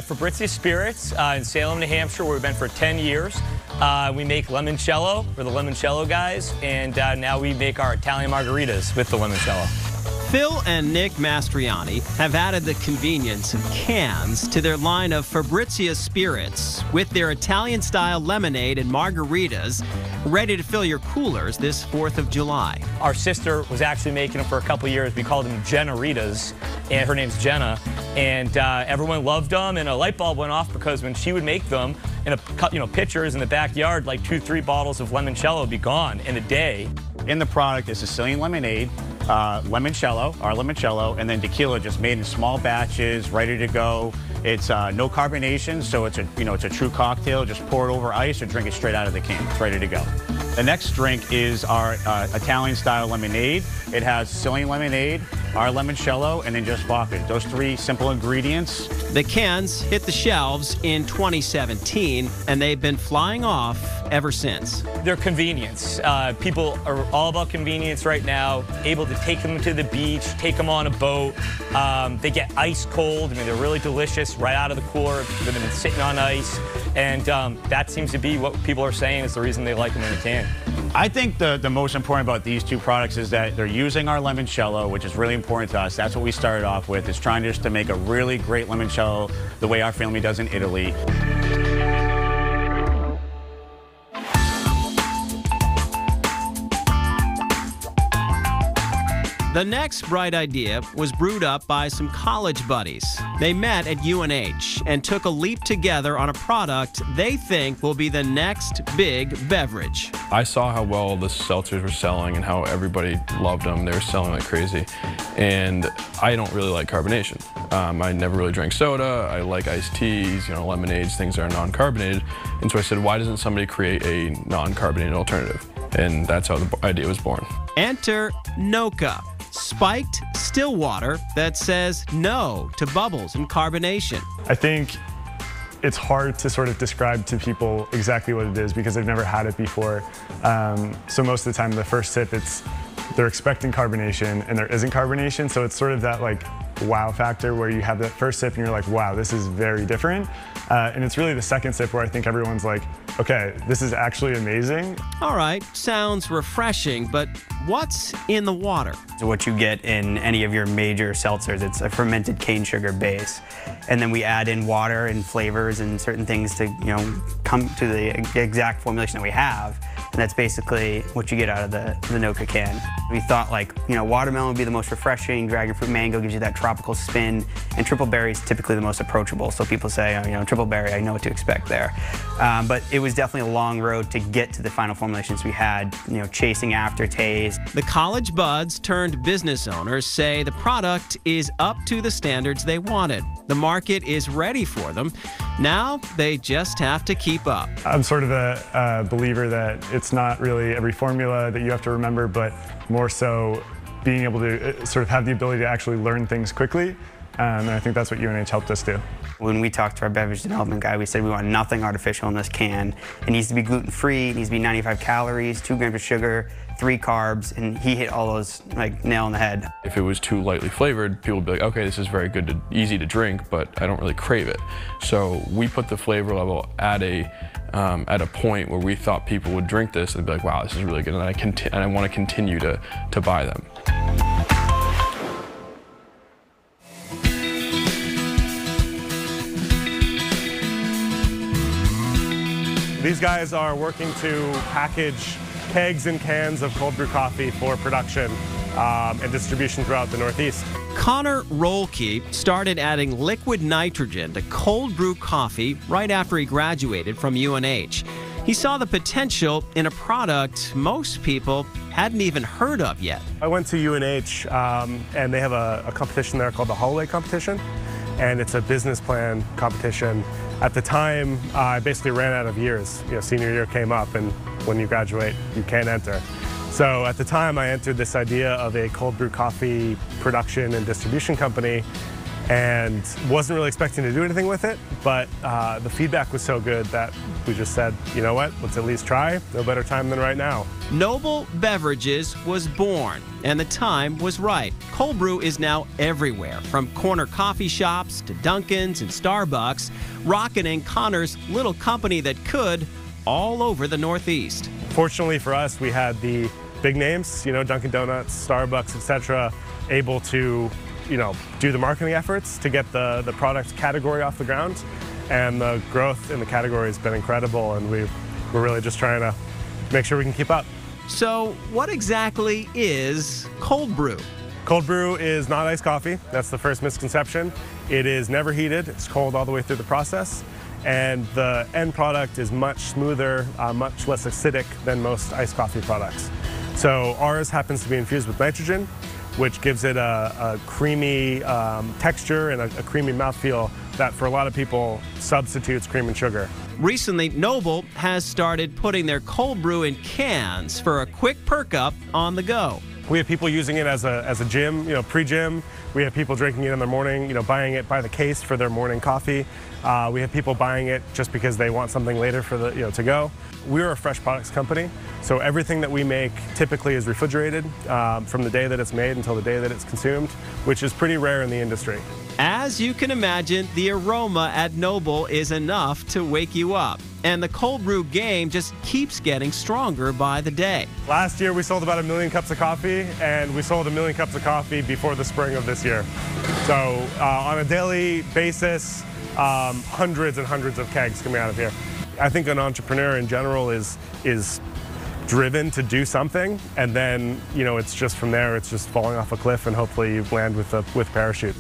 Fabrizia Spirits in Salem, New Hampshire, where we've been for 10 years. We make limoncello. We're the limoncello guys, and now we make our Italian margaritas with the limoncello. Phil and Nick Mastriani have added the convenience of cans to their line of Fabrizia Spirits with their Italian-style lemonade and margaritas ready to fill your coolers this 4th of July. Our sister was actually making them for a couple years. We called them Jennaritas, and her name's Jenna, and everyone loved them, and a light bulb went off because when she would make them in pitchers in the backyard, like 2-3 bottles of limoncello would be gone in a day. In the product is Sicilian lemonade, limoncello, our limoncello, and then tequila just made in small batches, ready to go. It's no carbonation, so it's a true cocktail. Just pour it over ice or drink it straight out of the can. It's ready to go. The next drink is our Italian-style lemonade. It has Sicilian lemonade, our limoncello, and then just vodka. Those 3 simple ingredients. The cans hit the shelves in 2017, and they've been flying off ever since. Their convenience. People are all about convenience right now, able to take them to the beach, take them on a boat. They get ice cold. I mean, they're really delicious right out of the cooler. They've been sitting on ice, and that seems to be what people are saying is the reason they like them in a can. I think the most important about these 2 products is that they're using our limoncello, which is really important to us. That's what we started off with, is trying just to make a really great limoncello the way our family does in Italy. The next bright idea was brewed up by some college buddies. They met at UNH and took a leap together on a product they think will be the next big beverage. I saw how well the seltzers were selling and how everybody loved them. They were selling like crazy. And I don't really like carbonation. I never really drank soda. I like iced teas, lemonades, things that are non-carbonated. And so I said, why doesn't somebody create a non-carbonated alternative? And that's how the idea was born. Enter Noka, spiked still water that says no to bubbles and carbonation. I think it's hard to sort of describe to people exactly what it is because they've never had it before. So most of the time, the first sip, they're expecting carbonation and there isn't carbonation. So it's sort of that like wow factor where you have that first sip and you're like, wow, this is very different. And it's really the second sip where I think everyone's like, okay, this is actually amazing. All right, sounds refreshing, but what's in the water? So what you get in any of your major seltzers, it's a fermented cane sugar base. And then we add in water and flavors and certain things to, come to the exact formulation that we have. And that's basically what you get out of the Noka can. We thought watermelon would be the most refreshing, dragon fruit mango gives you that tropical spin, and triple berry is typically the most approachable. So people say, triple berry, I know what to expect there. But it was definitely a long road to get to the final formulations we had, chasing aftertaste. The college buds turned business owners say the product is up to the standards they wanted. The market is ready for them. Now they just have to keep up. I'm sort of a believer that it's not really every formula that you have to remember, but more so being able to sort of have the ability to actually learn things quickly. And I think that's what UNH helped us do. When we talked to our beverage development guy, we said we want nothing artificial in this can. It needs to be gluten-free, it needs to be 95 calories, 2 grams of sugar, 3 carbs, and he hit all those like nail on the head. If it was too lightly flavored, people would be like, okay, this is very good, easy to drink, but I don't really crave it. So we put the flavor level at a point where we thought people would drink this and be like, wow, this is really good, and I want to continue to buy them. These guys are working to package kegs and cans of cold brew coffee for production and distribution throughout the Northeast. Connor Rolke started adding liquid nitrogen to cold brew coffee right after he graduated from UNH. He saw the potential in a product most people hadn't even heard of yet. I went to UNH and they have a competition there called the Holloway Competition, and it's a business plan competition. At the time, I basically ran out of years. Senior year came up, and when you graduate, you can't enter. So at the time, I entered this idea of a cold brew coffee production and distribution company, and wasn't really expecting to do anything with it, but the feedback was so good that we just said, you know what, let's at least try. No better time than right now. Noble Beverages was born, and the time was right. Cold brew is now everywhere, from corner coffee shops to Dunkin's and Starbucks, rocketing Connor's little company that could all over the Northeast. Fortunately for us, we had the big names, you know, Dunkin' Donuts, Starbucks, etc., able to, you know, do the marketing efforts to get the product category off the ground. And the growth in the category has been incredible, and we're really just trying to make sure we can keep up. So what exactly is cold brew? Cold brew is not iced coffee. That's the first misconception. It is never heated. It's cold all the way through the process. And the end product is much smoother, much less acidic than most iced coffee products. So ours happens to be infused with nitrogen, which gives it a creamy texture and a creamy mouthfeel that for a lot of people substitutes cream and sugar. Recently, Noble has started putting their cold brew in cans for a quick perk up on the go. We have people using it as a gym, you know, pre-gym. We have people drinking it in the morning, you know, buying it by the case for their morning coffee. We have people buying it just because they want something later for the, you know, to go. We're a fresh products company, so everything that we make typically is refrigerated from the day that it's made until the day that it's consumed, which is pretty rare in the industry. As you can imagine, the aroma at Noble is enough to wake you up. And the cold brew game just keeps getting stronger by the day. Last year we sold about 1 million cups of coffee, and we sold 1 million cups of coffee before the spring of this year. So on a daily basis, hundreds and hundreds of kegs coming out of here. I think an entrepreneur in general is driven to do something, and then, you know, it's just from there, it's just falling off a cliff, and hopefully you land with a parachute.